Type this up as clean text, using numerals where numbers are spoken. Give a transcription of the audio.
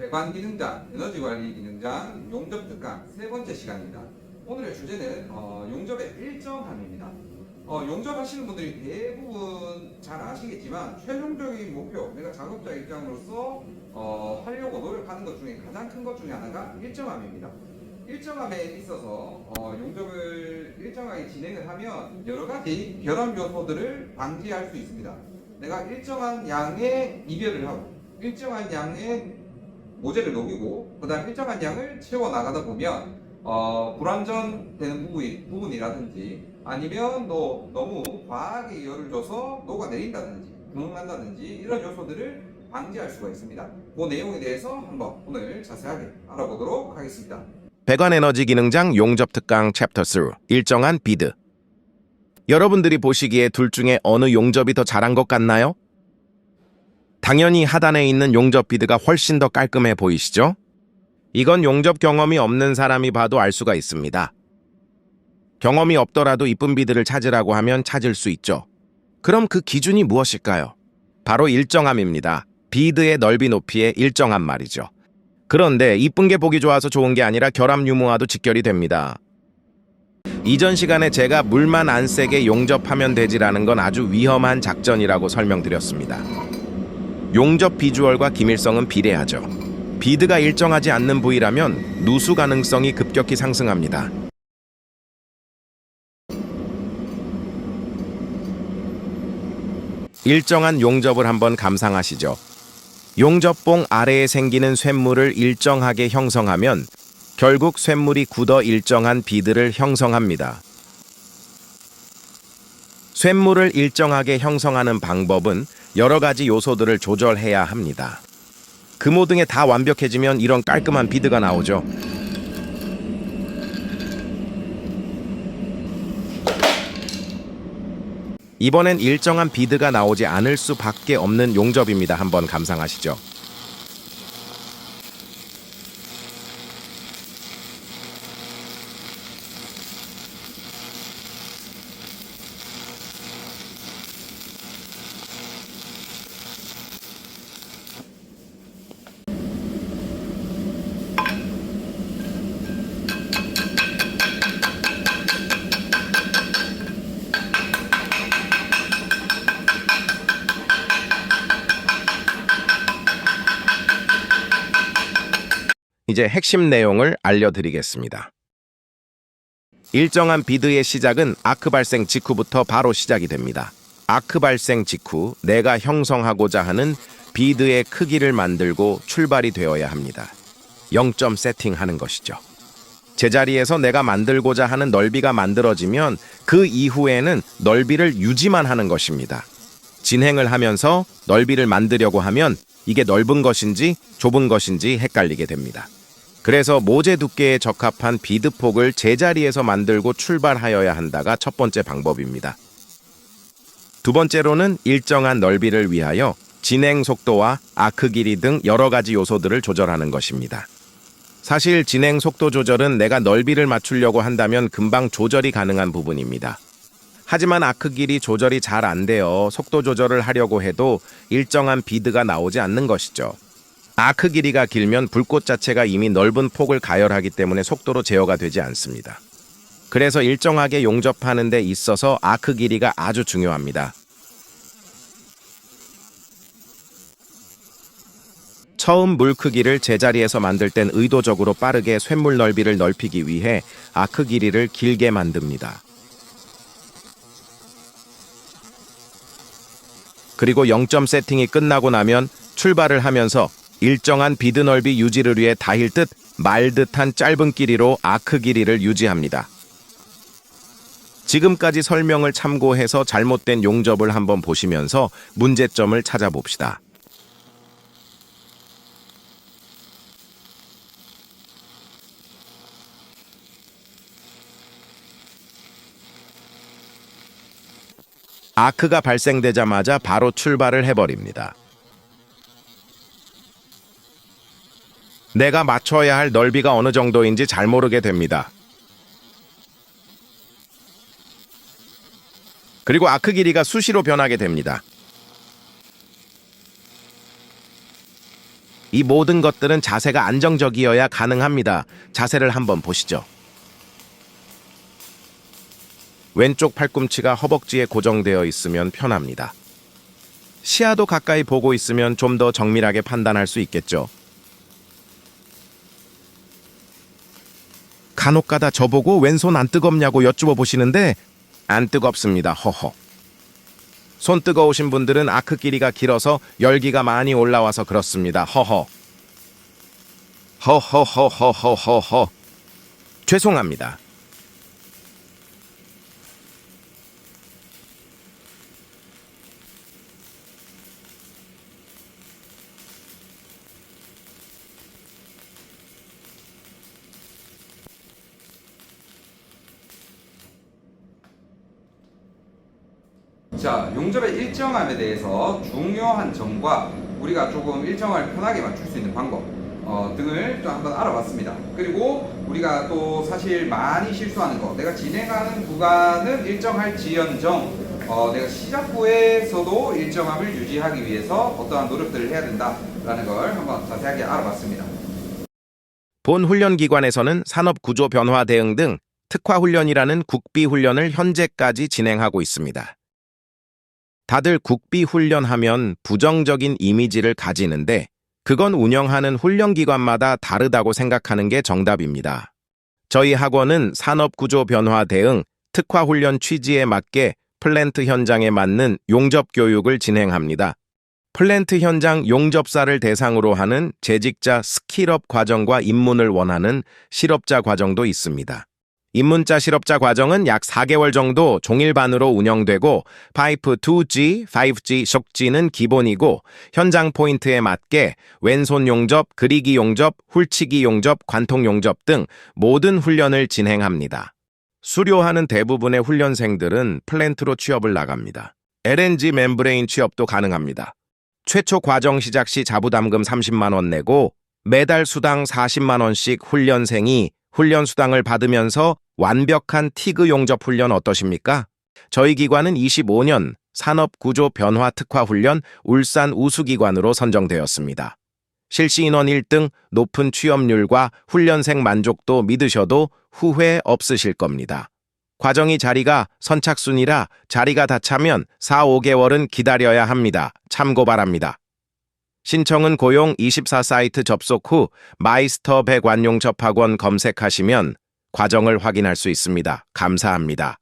배관 기능장, 에너지 관리 기능장, 용접 특강 세 번째 시간입니다. 오늘의 주제는 용접의 일정함입니다. 용접하시는 분들이 대부분 잘 아시겠지만 최종적인 목표, 내가 작업자 입장으로서 하려고 노력하는 것 중에 가장 큰 것 중에 하나가 일정함입니다. 일정함에 있어서 용접을 일정하게 진행을 하면 여러 가지 결함 요소들을 방지할 수 있습니다. 내가 일정한 양의 이별을 하고 일정한 양의 모재를 녹이고 그다음 일정한 양을 채워 나가다 보면 불완전되는 부분이라든지 아니면 너무 과하게 열을 줘서 녹아내린다든지 부흥한다든지 이런 요소들을 방지할 수가 있습니다. 그 내용에 대해서 한번 오늘 자세하게 알아보도록 하겠습니다. 배관 에너지 기능장 용접 특강 챕터 3 일정한 비드. 여러분들이 보시기에 둘 중에 어느 용접이 더 잘한 것 같나요? 당연히 하단에 있는 용접 비드가 훨씬 더 깔끔해 보이시죠? 이건 용접 경험이 없는 사람이 봐도 알 수가 있습니다. 경험이 없더라도 이쁜 비드를 찾으라고 하면 찾을 수 있죠. 그럼 그 기준이 무엇일까요? 바로 일정함입니다. 비드의 넓이 높이의 일정함 말이죠. 그런데 이쁜 게 보기 좋아서 좋은 게 아니라 결함 유무와도 직결이 됩니다. 이전 시간에 제가 물만 안 세게 용접하면 되지라는 건 아주 위험한 작전이라고 설명드렸습니다. 용접 비주얼과 기밀성은 비례하죠. 비드가 일정하지 않는 부위라면 누수 가능성이 급격히 상승합니다. 일정한 용접을 한번 감상하시죠. 용접봉 아래에 생기는 쇳물을 일정하게 형성하면 결국 쇳물이 굳어 일정한 비드를 형성합니다. 쇳물을 일정하게 형성하는 방법은 여러 가지 요소들을 조절해야 합니다. 그 모든 게 다 완벽해지면 이런 깔끔한 비드가 나오죠. 이번엔 일정한 비드가 나오지 않을 수밖에 없는 용접입니다. 한번 감상하시죠. 이제 핵심 내용을 알려드리겠습니다. 일정한 비드의 시작은 아크 발생 직후부터 바로 시작이 됩니다. 아크 발생 직후 내가 형성하고자 하는 비드의 크기를 만들고 출발이 되어야 합니다. 0점 세팅하는 것이죠. 제자리에서 내가 만들고자 하는 넓이가 만들어지면 그 이후에는 넓이를 유지만 하는 것입니다. 진행을 하면서 넓이를 만들려고 하면 이게 넓은 것인지 좁은 것인지 헷갈리게 됩니다. 그래서 모재 두께에 적합한 비드폭을 제자리에서 만들고 출발하여야 한다가 첫 번째 방법입니다. 두 번째로는 일정한 넓이를 위하여 진행 속도와 아크 길이 등 여러 가지 요소들을 조절하는 것입니다. 사실 진행 속도 조절은 내가 넓이를 맞추려고 한다면 금방 조절이 가능한 부분입니다. 하지만 아크 길이 조절이 잘 안 되어 속도 조절을 하려고 해도 일정한 비드가 나오지 않는 것이죠. 아크 길이가 길면 불꽃 자체가 이미 넓은 폭을 가열하기 때문에 속도로 제어가 되지 않습니다. 그래서 일정하게 용접하는 데 있어서 아크 길이가 아주 중요합니다. 처음 물 크기를 제자리에서 만들 땐 의도적으로 빠르게 쇳물 넓이를 넓히기 위해 아크 길이를 길게 만듭니다. 그리고 0점 세팅이 끝나고 나면 출발을 하면서 일정한 비드 넓이 유지를 위해 다힐 듯 말 듯한 짧은 길이로 아크 길이를 유지합니다. 지금까지 설명을 참고해서 잘못된 용접을 한번 보시면서 문제점을 찾아봅시다. 아크가 발생되자마자 바로 출발을 해버립니다. 내가 맞춰야 할 넓이가 어느 정도인지 잘 모르게 됩니다. 그리고 아크 길이가 수시로 변하게 됩니다. 이 모든 것들은 자세가 안정적이어야 가능합니다. 자세를 한번 보시죠. 왼쪽 팔꿈치가 허벅지에 고정되어 있으면 편합니다. 시야도 가까이 보고 있으면 좀 더 정밀하게 판단할 수 있겠죠. 간혹가다 저보고 왼손 안 뜨겁냐고 여쭈어 보시는데 안 뜨겁습니다. 허허. 손 뜨거우신 분들은 아크 길이가 길어서 열기가 많이 올라와서 그렇습니다. 허허. 허허허허허허허. 죄송합니다. 자, 용접의 일정함에 대해서 중요한 점과 우리가 조금 일정을 편하게 맞출 수 있는 방법 등을 또 한번 알아봤습니다. 그리고 우리가 또 사실 많이 실수하는 거, 내가 진행하는 구간은 일정할지언정 내가 시작 후에서도 일정함을 유지하기 위해서 어떠한 노력들을 해야 된다라는 걸 한번 자세하게 알아봤습니다. 본 훈련기관에서는 산업구조 변화 대응 등 특화훈련이라는 국비훈련을 현재까지 진행하고 있습니다. 다들 국비훈련 하면 부정적인 이미지를 가지는데 그건 운영하는 훈련기관마다 다르다고 생각하는 게 정답입니다. 저희 학원은 산업구조 변화 대응 특화훈련 취지에 맞게 플랜트 현장에 맞는 용접 교육을 진행합니다. 플랜트 현장 용접사를 대상으로 하는 재직자 스킬업 과정과 입문을 원하는 실업자 과정도 있습니다. 입문자 실업자 과정은 약 4개월 정도 종일반으로 운영되고 파이프 2G, 5G, 식지는 기본이고 현장 포인트에 맞게 왼손 용접, 그리기 용접, 훌치기 용접, 관통 용접 등 모든 훈련을 진행합니다. 수료하는 대부분의 훈련생들은 플랜트로 취업을 나갑니다. LNG 멤브레인 취업도 가능합니다. 최초 과정 시작 시 자부담금 30만 원 내고 매달 수당 40만 원씩 훈련생이 훈련 수당을 받으면서 완벽한 티그 용접 훈련 어떠십니까? 저희 기관은 25년 산업구조 변화 특화 훈련 울산 우수기관으로 선정되었습니다. 실시 인원 1등, 높은 취업률과 훈련생 만족도 믿으셔도 후회 없으실 겁니다. 과정이 자리가 선착순이라 자리가 다 차면 4, 5개월은 기다려야 합니다. 참고 바랍니다. 신청은 고용24 사이트 접속 후 마이스터 백완용접학원 검색하시면 과정을 확인할 수 있습니다. 감사합니다.